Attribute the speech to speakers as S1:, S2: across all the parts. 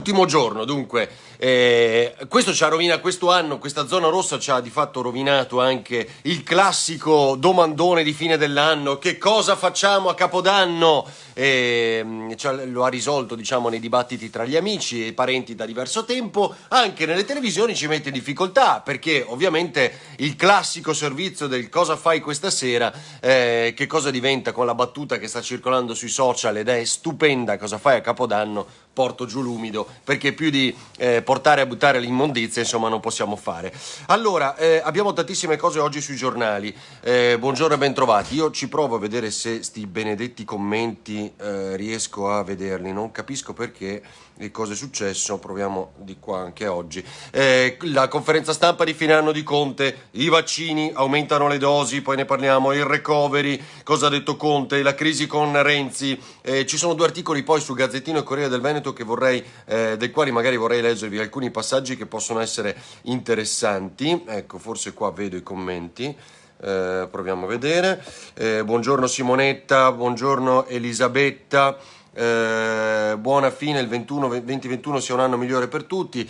S1: Ultimo giorno, dunque, questo ci ha rovinato, questo anno, questa zona rossa ci ha di fatto rovinato anche il classico domandone di fine dell'anno: che cosa facciamo a Capodanno? Lo ha risolto, diciamo, nei dibattiti tra gli amici e parenti da diverso tempo. Anche nelle televisioni ci mette in difficoltà, perché ovviamente il classico servizio del cosa fai questa sera, che cosa diventa con la battuta che sta circolando sui social ed è stupenda: cosa fai a Capodanno? Porto giù l'umido, perché più di portare a buttare l'immondizia, insomma, non possiamo fare. Allora, abbiamo tantissime cose oggi sui giornali. Buongiorno e bentrovati. Io ci provo a vedere se sti benedetti commenti riesco a vederli. Non capisco perché e cosa è successo. Proviamo di qua anche oggi. La conferenza stampa di fine anno di Conte: i vaccini, aumentano le dosi, poi ne parliamo. Il recovery, cosa ha detto Conte, la crisi con Renzi. Ci sono due articoli poi sul Gazzettino e Corriere del Veneto che dei quali magari vorrei leggervi alcuni passaggi che possono essere interessanti. Ecco, forse qua vedo i commenti. Proviamo a vedere. Buongiorno Simonetta, buongiorno Elisabetta. Buona fine, il 2021 sia un anno migliore per tutti.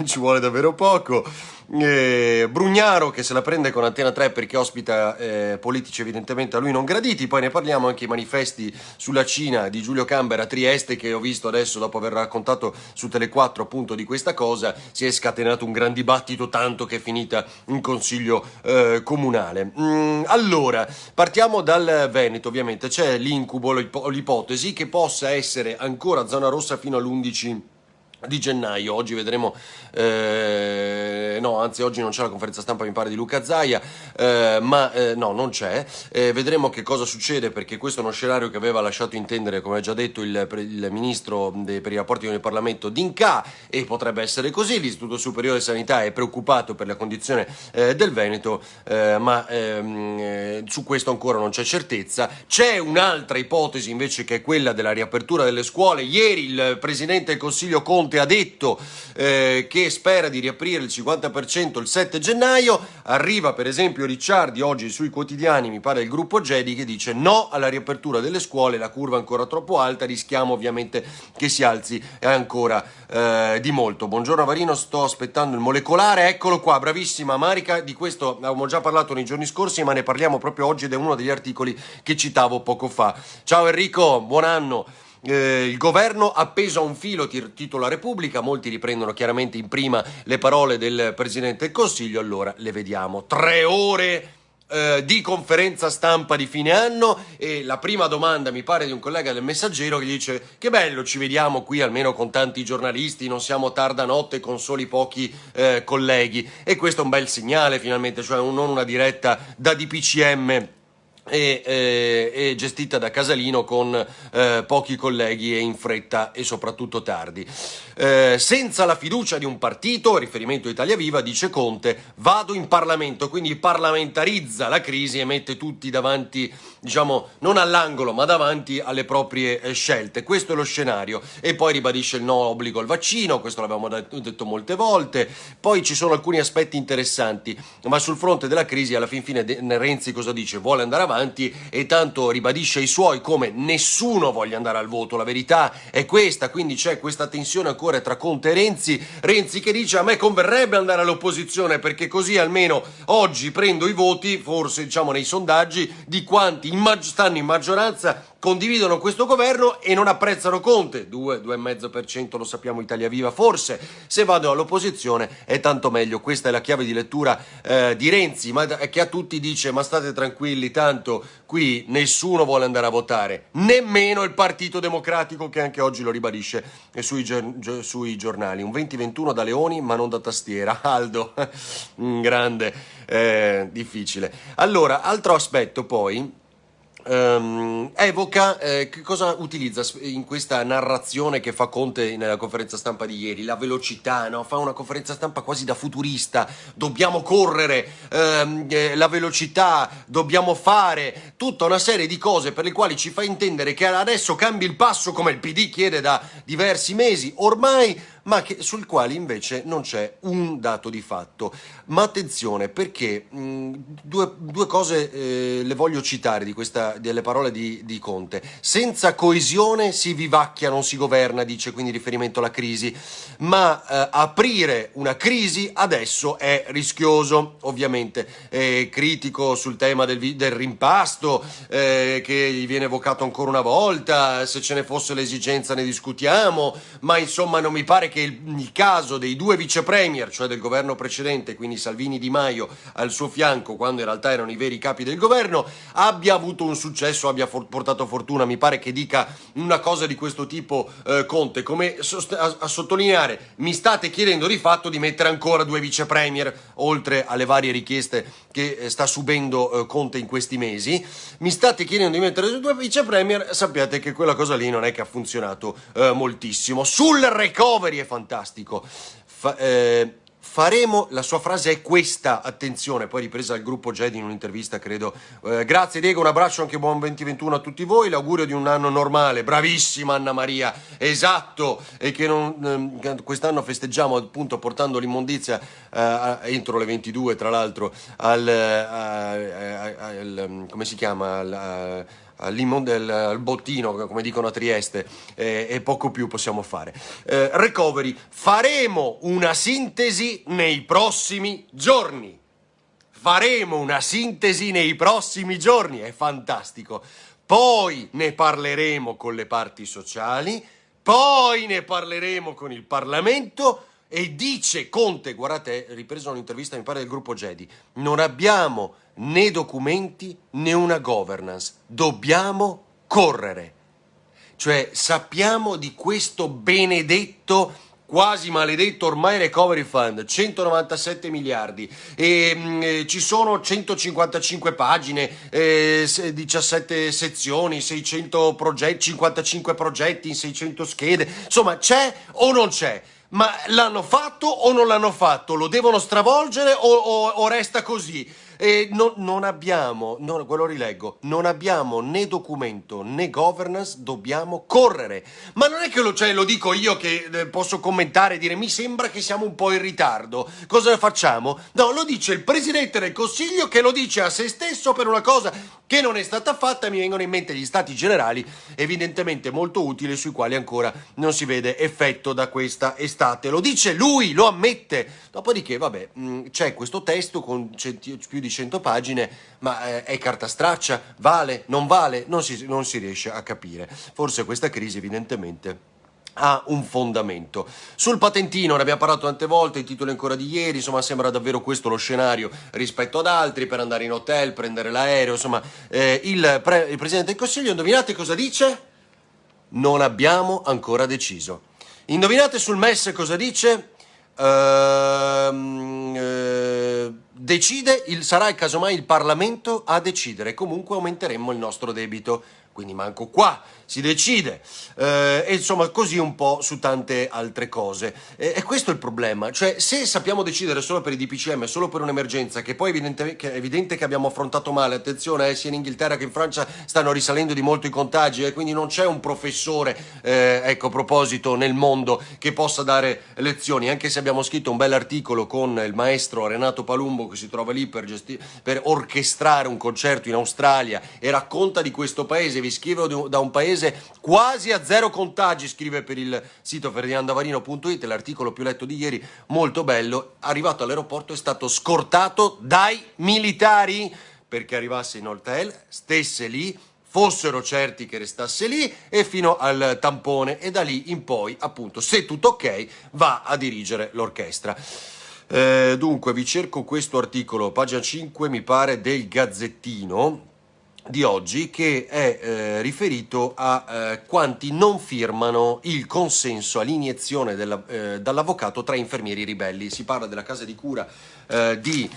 S1: Ci vuole davvero poco. Brugnaro che se la prende con Antena 3 perché ospita politici evidentemente a lui non graditi. Poi ne parliamo anche i manifesti sulla Cina di Giulio Camber a Trieste, che ho visto adesso dopo aver raccontato su Tele4 appunto di questa cosa. Si è scatenato un gran dibattito, tanto che è finita in consiglio comunale. Allora, partiamo dal Veneto. Ovviamente c'è l'incubo, l'ipotesi che possa essere ancora zona rossa fino all'11 di gennaio. Oggi vedremo, no, anzi oggi non c'è la conferenza stampa, mi pare, di Luca Zaia, no, non c'è. Vedremo che cosa succede, perché questo è uno scenario che aveva lasciato intendere, come ha già detto il ministro per i rapporti con il Parlamento D'Incà, e potrebbe essere così. L'Istituto Superiore di Sanità è preoccupato per la condizione del Veneto, ma su questo ancora non c'è certezza. C'è un'altra ipotesi invece, che è quella della riapertura delle scuole. Ieri il Presidente del Consiglio Conte ha detto che spera di riaprire il 50% il 7 gennaio. Arriva per esempio Ricciardi oggi sui quotidiani, mi pare il gruppo Gedi, che dice no alla riapertura delle scuole, la curva è ancora troppo alta, rischiamo ovviamente che si alzi ancora di molto. Buongiorno Avarino, sto aspettando il molecolare, eccolo qua, bravissima Marica. Di questo avevamo già parlato nei giorni scorsi, ma ne parliamo proprio oggi ed è uno degli articoli che citavo poco fa. Ciao Enrico, buon anno. Il governo appeso a un filo, titola Repubblica. Molti riprendono chiaramente in prima le parole del Presidente del Consiglio. Allora le vediamo. 3 ore di conferenza stampa di fine anno, e la prima domanda, mi pare, di un collega del Messaggero che gli dice: che bello, ci vediamo qui almeno con tanti giornalisti, non siamo tarda notte con soli pochi colleghi. E questo è un bel segnale finalmente, cioè non una diretta da DPCM e gestita da Casalino con pochi colleghi e in fretta e soprattutto tardi. Senza la fiducia di un partito, riferimento a Italia Viva, dice Conte, vado in Parlamento, quindi parlamentarizza la crisi e mette tutti davanti, diciamo, non all'angolo ma davanti alle proprie scelte. Questo è lo scenario. E poi ribadisce il no obbligo al vaccino, questo l'abbiamo detto molte volte. Poi ci sono alcuni aspetti interessanti, ma sul fronte della crisi alla fin fine Renzi cosa dice? Vuole andare avanti, e tanto ribadisce ai suoi come nessuno voglia andare al voto. La verità è questa, quindi c'è questa tensione ancora tra Conte e Renzi che dice: a me converrebbe andare all'opposizione, perché così almeno oggi prendo i voti, forse, diciamo, nei sondaggi, di quanti stanno in maggioranza, condividono questo governo e non apprezzano Conte. 2,5% lo sappiamo, Italia Viva. Forse se vado all'opposizione è tanto meglio. Questa è la chiave di lettura di Renzi, ma che a tutti dice: ma state tranquilli, tanto qui nessuno vuole andare a votare, nemmeno il Partito Democratico, che anche oggi lo ribadisce sui giornali. Un 2021 da leoni ma non da tastiera. Aldo, grande, difficile. Allora, altro aspetto poi, evoca, che cosa utilizza in questa narrazione che fa Conte nella conferenza stampa di ieri? La velocità, no? Fa una conferenza stampa quasi da futurista: dobbiamo correre, la velocità, dobbiamo fare tutta una serie di cose per le quali ci fa intendere che adesso cambi il passo, come il PD chiede da diversi mesi ormai, ma sul quale invece non c'è un dato di fatto. Ma attenzione, perché due cose le voglio citare delle parole di Conte. Senza coesione si vivacchia, non si governa, dice, quindi riferimento alla crisi, ma aprire una crisi adesso è rischioso, ovviamente. Critico sul tema del rimpasto, che gli viene evocato ancora una volta, se ce ne fosse l'esigenza ne discutiamo, ma insomma non mi pare che il caso dei due vice premier, cioè del governo precedente, quindi Salvini e Di Maio al suo fianco, quando in realtà erano i veri capi del governo, abbia avuto un successo, abbia portato fortuna. Mi pare che dica una cosa di questo tipo Conte, come a sottolineare: mi state chiedendo di fatto di mettere ancora due vice premier, oltre alle varie richieste che sta subendo Conte in questi mesi. Mi state chiedendo di mettere due vice premier, sappiate che quella cosa lì non è che ha funzionato moltissimo. Sul recovery è fantastico. Faremo, la sua frase è questa, attenzione, poi ripresa dal gruppo Gedi in un'intervista, credo. Grazie Diego, un abbraccio, anche buon 2021 a tutti voi, l'augurio di un anno normale. Bravissima Anna Maria, esatto, e che quest'anno festeggiamo appunto portando l'immondizia entro le 22, tra l'altro, come si chiama, al bottino, come dicono a Trieste, e poco più possiamo fare. Recovery, faremo una sintesi nei prossimi giorni. Faremo una sintesi nei prossimi giorni, è fantastico. Poi ne parleremo con le parti sociali, poi ne parleremo con il Parlamento. E dice Conte, guardate, ripreso un'intervista mi pare del gruppo Gedi, non abbiamo né documenti né una governance, dobbiamo correre. Cioè sappiamo di questo benedetto, quasi maledetto ormai recovery fund, 197 miliardi, e ci sono 155 pagine, 17 sezioni, 600 progetti, 55 progetti in 600 schede, insomma c'è o non c'è? Ma l'hanno fatto o non l'hanno fatto? Lo devono stravolgere o resta così? Non abbiamo, quello rileggo, non abbiamo né documento né governance, dobbiamo correre. Ma non è che lo dico io che posso commentare e dire mi sembra che siamo un po' in ritardo, cosa facciamo? No, lo dice il Presidente del Consiglio, che lo dice a se stesso per una cosa che non è stata fatta. Mi vengono in mente gli stati generali, evidentemente molto utili, sui quali ancora non si vede effetto da questa estate. Lo dice lui, lo ammette. Dopodiché, vabbè, c'è questo testo con più di 100 pagine, ma è carta straccia? Vale? Non vale? Non si riesce a capire. Forse questa crisi evidentemente ha un fondamento. Sul patentino ne abbiamo parlato tante volte, i titoli ancora di ieri, insomma sembra davvero questo lo scenario rispetto ad altri, per andare in hotel, prendere l'aereo, insomma il Presidente del Consiglio, indovinate cosa dice? Non abbiamo ancora deciso. Indovinate sul MES cosa dice? Sarà casomai il Parlamento a decidere, comunque aumenteremmo il nostro debito, quindi manco qua si decide, e insomma così un po' su tante altre cose. E questo è il problema, cioè se sappiamo decidere solo per i DPCM, solo per un'emergenza, che poi è evidente che abbiamo affrontato male, attenzione, sia in Inghilterra che in Francia stanno risalendo di molto i contagi, e quindi non c'è un professore, ecco, a proposito, nel mondo che possa dare lezioni, anche se abbiamo scritto un bell'articolo con il maestro Renato Palumbo, che si trova lì per orchestrare un concerto in Australia e racconta di questo paese. Vi scrivo da un paese quasi a zero contagi, scrive per il sito ferdinandavarino.it, l'articolo più letto di ieri, molto bello. Arrivato all'aeroporto è stato scortato dai militari perché arrivasse in hotel, stesse lì, fossero certi che restasse lì, e fino al tampone, e da lì in poi, appunto, se tutto ok, va a dirigere l'orchestra. Dunque vi cerco questo articolo, pagina 5 mi pare del Gazzettino di oggi, che è riferito a quanti non firmano il consenso all'iniezione dall'avvocato tra infermieri ribelli. Si parla della casa di cura di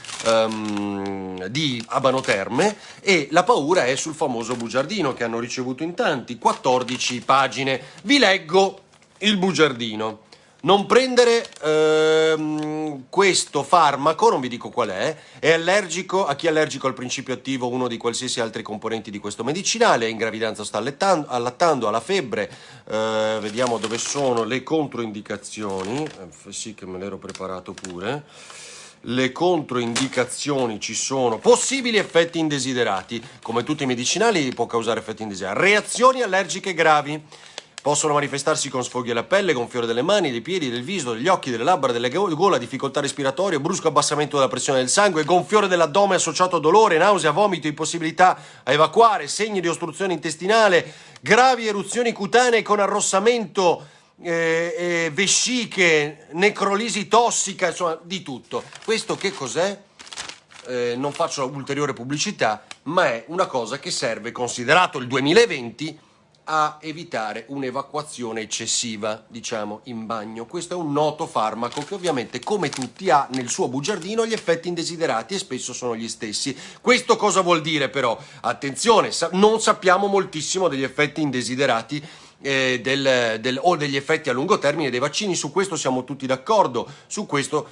S1: Abano Terme, e la paura è sul famoso bugiardino che hanno ricevuto in tanti, 14 pagine. Vi leggo il bugiardino. non prendere questo farmaco, non vi dico qual è allergico, a chi è allergico al principio attivo uno di qualsiasi altri componenti di questo medicinale, è in gravidanza, sta allattando, ha la febbre, vediamo dove sono le controindicazioni, sì che me l'ero preparato pure. Le controindicazioni ci sono, possibili effetti indesiderati, come tutti i medicinali può causare effetti indesiderati, reazioni allergiche gravi. Possono manifestarsi con sfoghi alla pelle, gonfiore delle mani, dei piedi, del viso, degli occhi, delle labbra, della gola, difficoltà respiratorie, brusco abbassamento della pressione del sangue, gonfiore dell'addome associato a dolore, nausea, vomito, impossibilità a evacuare, segni di ostruzione intestinale, gravi eruzioni cutanee con arrossamento, vesciche, necrolisi tossica, insomma di tutto. Questo che cos'è? Non faccio ulteriore pubblicità, ma è una cosa che serve, considerato il 2020, a evitare un'evacuazione eccessiva, diciamo, in bagno. Questo è un noto farmaco che ovviamente, come tutti, ha nel suo bugiardino gli effetti indesiderati e spesso sono gli stessi. Questo cosa vuol dire però? Attenzione, non sappiamo moltissimo degli effetti indesiderati o degli effetti a lungo termine dei vaccini. Su questo siamo tutti d'accordo, su questo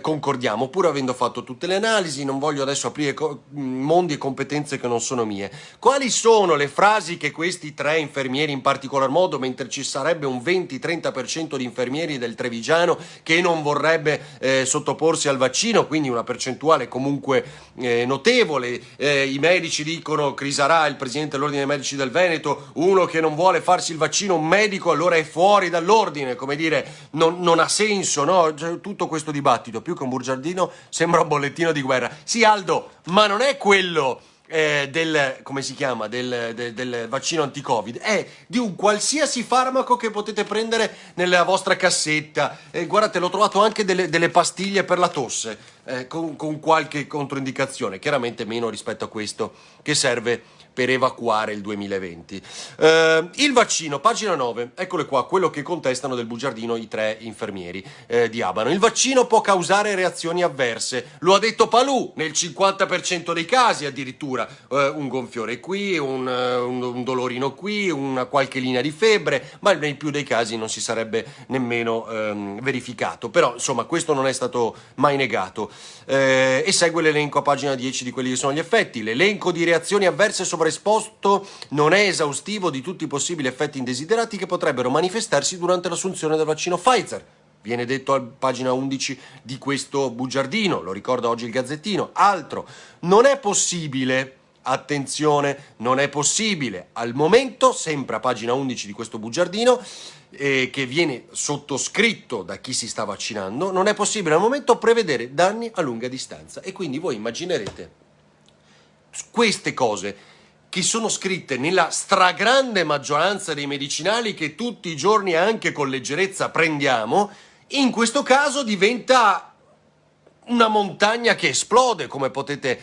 S1: concordiamo, pur avendo fatto tutte le analisi. Non voglio adesso aprire mondi e competenze che non sono mie. Quali sono le frasi che questi 3 infermieri in particolar modo, mentre ci sarebbe un 20-30% di infermieri del Trevigiano che non vorrebbe sottoporsi al vaccino, quindi una percentuale comunque notevole, i medici dicono, Crisarà, il presidente dell'Ordine dei Medici del Veneto, uno che non vuole farsi il vaccino, un medico, allora è fuori dall'ordine, come dire, non ha senso, no? Cioè, tutto questo dibattito, più che un bugiardino, sembra un bollettino di guerra. Sì, Aldo, ma non è quello come si chiama, del vaccino anti-Covid, è di un qualsiasi farmaco che potete prendere nella vostra cassetta. Guardate, l'ho trovato anche delle pastiglie per la tosse, con qualche controindicazione, chiaramente meno rispetto a questo che serve per evacuare il 2020. Il vaccino, pagina 9, eccole qua, quello che contestano del bugiardino i 3 infermieri di Abano. Il vaccino può causare reazioni avverse, lo ha detto Palù, nel 50% dei casi addirittura, un gonfiore qui, un dolorino qui, una qualche linea di febbre, ma nei più dei casi non si sarebbe nemmeno verificato. Però insomma questo non è stato mai negato. E segue l'elenco a pagina 10 di quelli che sono gli effetti. L'elenco di reazioni avverse sovraesposto non è esaustivo di tutti i possibili effetti indesiderati che potrebbero manifestarsi durante l'assunzione del vaccino Pfizer. Viene detto a pagina 11 di questo bugiardino, lo ricorda oggi il Gazzettino. Altro, non è possibile, attenzione, non è possibile al momento, sempre a pagina 11 di questo bugiardino, che viene sottoscritto da chi si sta vaccinando, non è possibile al momento prevedere danni a lunga distanza. E quindi voi immaginerete queste cose che sono scritte nella stragrande maggioranza dei medicinali che tutti i giorni anche con leggerezza prendiamo, in questo caso diventa una montagna che esplode, come potete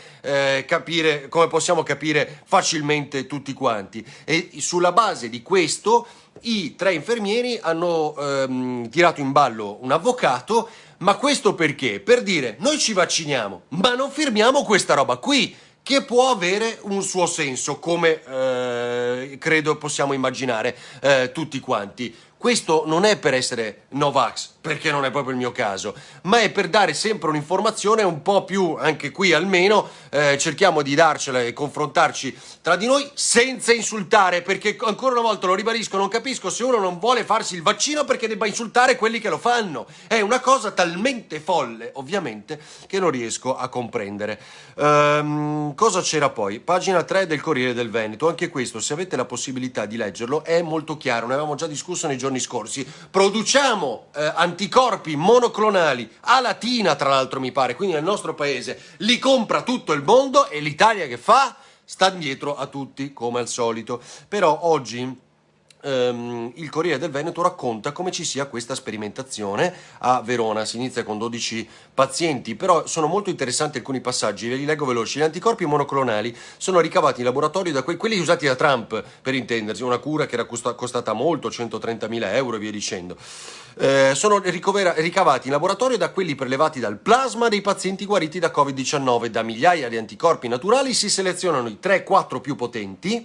S1: capire, come possiamo capire facilmente tutti quanti. E sulla base di questo i 3 infermieri hanno tirato in ballo un avvocato, ma questo perché? Per dire, noi ci vacciniamo, ma non firmiamo questa roba qui, che può avere un suo senso, come credo possiamo immaginare tutti quanti. Questo non è per essere Novax, perché non è proprio il mio caso, ma è per dare sempre un'informazione un po' più, anche qui almeno, cerchiamo di darcela e confrontarci tra di noi senza insultare, perché ancora una volta lo ribadisco, non capisco se uno non vuole farsi il vaccino perché debba insultare quelli che lo fanno. È una cosa talmente folle, ovviamente, che non riesco a comprendere. Cosa c'era poi? Pagina 3 del Corriere del Veneto, anche questo, se avete la possibilità di leggerlo, è molto chiaro, ne avevamo già discusso nei giorni scorsi. Produciamo anticorpi monoclonali a Latina, tra l'altro mi pare, quindi nel nostro paese li compra tutto il mondo e l'Italia che fa? Sta dietro a tutti come al solito. Però oggi il Corriere del Veneto racconta come ci sia questa sperimentazione a Verona. Si inizia con 12 pazienti, però sono molto interessanti alcuni passaggi, ve li leggo veloci. Gli anticorpi monoclonali sono ricavati in laboratorio da quelli usati da Trump, per intendersi, una cura che era costata molto, 130.000 euro e via dicendo. Sono ricavati in laboratorio da quelli prelevati dal plasma dei pazienti guariti da Covid-19. Da migliaia di anticorpi naturali si selezionano i 3-4 più potenti,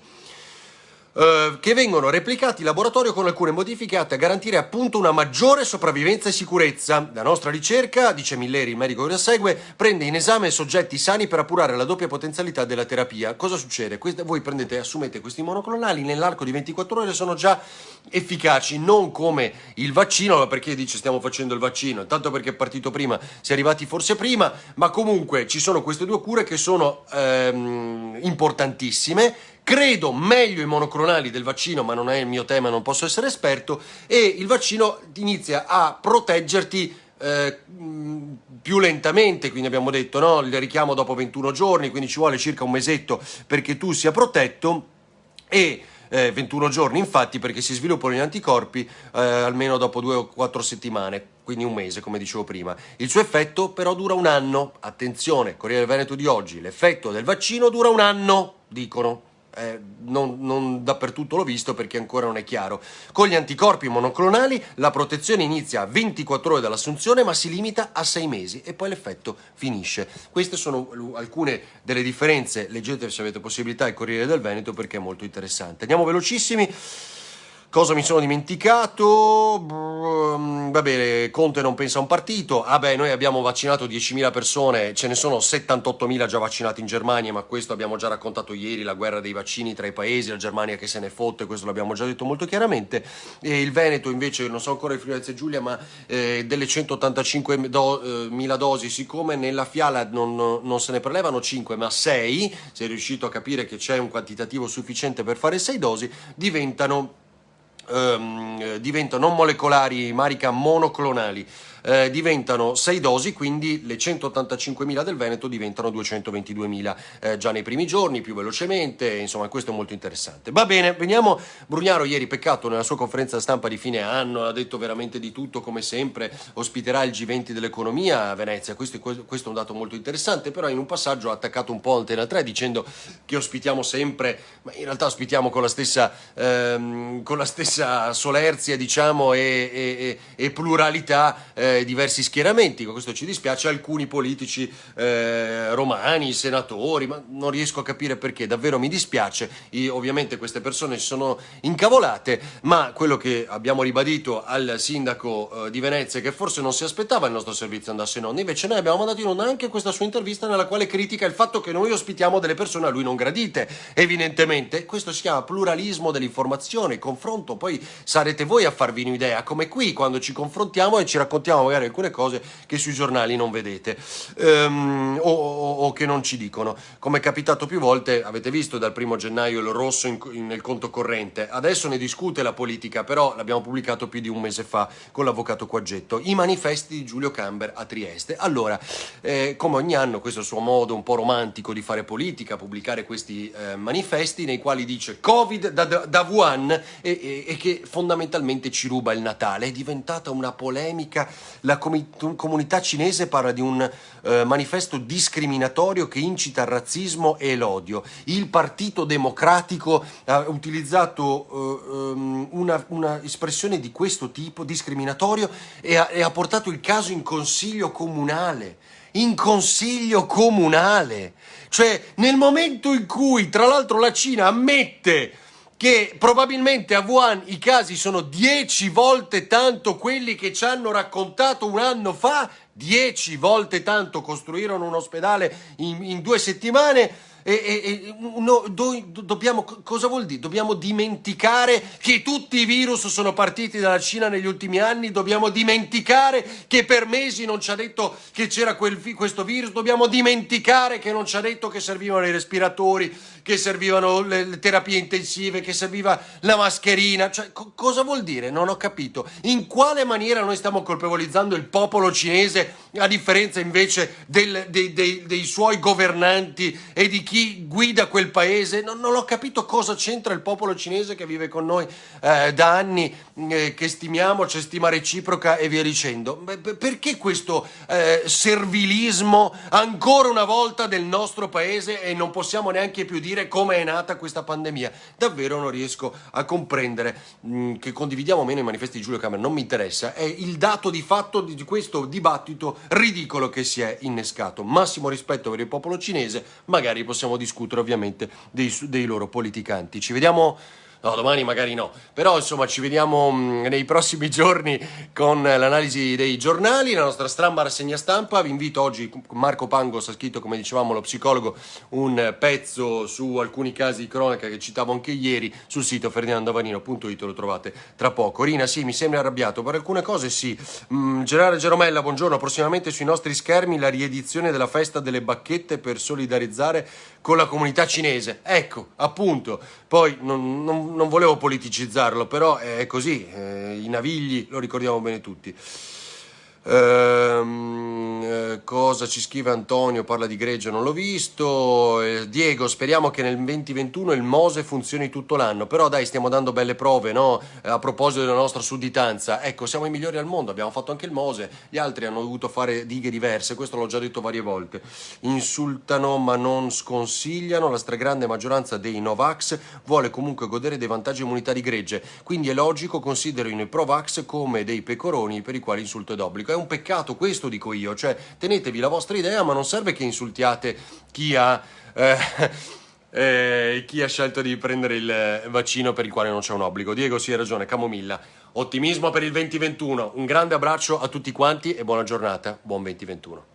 S1: che vengono replicati in laboratorio con alcune modifiche atte a garantire appunto una maggiore sopravvivenza e sicurezza. La nostra ricerca, dice Milleri, il medico che la segue, prende in esame soggetti sani per appurare la doppia potenzialità della terapia. Cosa succede? Voi assumete questi monoclonali, nell'arco di 24 ore sono già efficaci, non come il vaccino, perché dice stiamo facendo il vaccino, tanto perché è partito prima, si è arrivati forse prima, ma comunque ci sono queste due cure che sono importantissime. Credo meglio i monoclonali del vaccino, ma non è il mio tema, non posso essere esperto, e il vaccino inizia a proteggerti più lentamente, quindi abbiamo detto no, il richiamo dopo 21 giorni, quindi ci vuole circa un mesetto perché tu sia protetto, e 21 giorni infatti perché si sviluppano gli anticorpi almeno dopo 2 o 4 settimane, quindi un mese come dicevo prima. Il suo effetto però dura un anno, attenzione, Corriere del Veneto di oggi, l'effetto del vaccino dura un anno, dicono. Non dappertutto l'ho visto perché ancora non è chiaro. Con gli anticorpi monoclonali la protezione inizia a 24 ore dall'assunzione ma si limita a 6 mesi e poi l'effetto finisce. Queste sono alcune delle differenze, leggete se avete possibilità il Corriere del Veneto perché è molto interessante. Andiamo velocissimi. Cosa mi sono dimenticato? Va bene, Conte non pensa a un partito. Noi abbiamo vaccinato 10.000 persone, ce ne sono 78.000 già vaccinati in Germania, ma questo abbiamo già raccontato ieri, la guerra dei vaccini tra i paesi, la Germania che se ne fotte, questo l'abbiamo già detto molto chiaramente. E il Veneto invece, non so ancora il Friuli Venezia Giulia, ma delle 185.000 dosi, siccome nella fiala non se ne prelevano 5 ma 6, si è riuscito a capire che c'è un quantitativo sufficiente per fare 6 dosi, diventano non molecolari, marica monoclonali, diventano 6 dosi, quindi le 185.000 del Veneto diventano 222.000 già nei primi giorni, più velocemente, insomma questo è molto interessante. Va bene, veniamo, Brugnaro ieri, peccato, nella sua conferenza stampa di fine anno ha detto veramente di tutto come sempre, ospiterà il G20 dell'economia a Venezia, questo è un dato molto interessante, però in un passaggio ha attaccato un po' Antena 3 dicendo che ospitiamo sempre, ma in realtà ospitiamo con la stessa solerzia, diciamo, e pluralità diversi schieramenti. Questo ci dispiace, alcuni politici romani, senatori, ma non riesco a capire perché, davvero mi dispiace. Ovviamente queste persone si sono incavolate, ma quello che abbiamo ribadito al sindaco di Venezia, che forse non si aspettava il nostro servizio andasse in onda, invece noi abbiamo mandato in onda anche questa sua intervista nella quale critica il fatto che noi ospitiamo delle persone a lui non gradite, evidentemente. Questo si chiama pluralismo dell'informazione, confronto, poi sarete voi a farvi un'idea, come qui quando ci confrontiamo e ci raccontiamo magari alcune cose che sui giornali non vedete o che non ci dicono, come è capitato più volte. Avete visto dal 1 gennaio il rosso nel conto corrente, adesso ne discute la politica, però l'abbiamo pubblicato più di un mese fa con l'avvocato Quaggetto, i manifesti di Giulio Camber a Trieste. Allora, come ogni anno, questo è il suo modo un po' romantico di fare politica, pubblicare questi manifesti nei quali dice Covid da Wuhan e che fondamentalmente ci ruba il Natale. È diventata una polemica, la comunità cinese parla di un manifesto discriminatorio che incita al razzismo e l'odio. Il Partito Democratico ha utilizzato una espressione di questo tipo, discriminatorio, e ha portato il caso in consiglio comunale. In consiglio comunale, cioè nel momento in cui tra l'altro la Cina ammette che probabilmente a Wuhan i casi sono 10 volte tanto quelli che ci hanno raccontato un anno fa, 10 volte tanto, costruirono un ospedale in 2 settimane. Cosa vuol dire? Dobbiamo dimenticare che tutti i virus sono partiti dalla Cina negli ultimi anni, dobbiamo dimenticare che per mesi non ci ha detto che c'era questo virus, dobbiamo dimenticare che non ci ha detto che servivano i respiratori, che servivano le terapie intensive, che serviva la mascherina. Cioè, cosa vuol dire? Non ho capito. In quale maniera noi stiamo colpevolizzando il popolo cinese a differenza invece dei suoi governanti e di chi guida quel paese? Non ho capito cosa c'entra il popolo cinese che vive con noi da anni, che stimiamo, c'è stima reciproca e via dicendo. Perché questo servilismo ancora una volta del nostro paese, e non possiamo neanche più dire come è nata questa pandemia? Davvero non riesco a comprendere. Che condividiamo o meno i manifesti di Giulio Camber non mi interessa, è il dato di fatto di questo dibattito ridicolo che si è innescato. Massimo rispetto per il popolo cinese, magari possiamo discutere ovviamente dei loro politicanti. Ci vediamo No, domani magari no, però insomma ci vediamo nei prossimi giorni con l'analisi dei giornali, la nostra stramba rassegna stampa. Vi invito oggi, Marco Pangos ha scritto, come dicevamo, lo psicologo, un pezzo su alcuni casi di cronaca che citavo anche ieri sul sito ferdinandavanino.it, lo trovate tra poco. Rina, sì, mi sembra arrabbiato, per alcune cose sì. Gerardo Geromella, buongiorno, prossimamente sui nostri schermi la riedizione della festa delle bacchette per solidarizzare con la comunità cinese. Ecco, appunto, poi non volevo politicizzarlo, però è così, i Navigli lo ricordiamo bene tutti. Cosa ci scrive Antonio? Parla di Greggio, non l'ho visto. Diego, speriamo che nel 2021 il Mose funzioni tutto l'anno, però dai, stiamo dando belle prove, no? A proposito della nostra sudditanza, ecco, siamo i migliori al mondo, abbiamo fatto anche il Mose, gli altri hanno dovuto fare dighe diverse, questo l'ho già detto varie volte. Insultano ma non sconsigliano, la stragrande maggioranza dei Novax vuole comunque godere dei vantaggi immunitari gregge, quindi è logico considerino i Provax come dei pecoroni per i quali insulto è d'obbligo. È un peccato questo, dico io, cioè tenetevi la vostra idea, ma non serve che insultiate chi ha chi ha scelto di prendere il vaccino per il quale non c'è un obbligo. Diego, sì, hai ragione, Camomilla. Ottimismo per il 2021, un grande abbraccio a tutti quanti e buona giornata, buon 2021.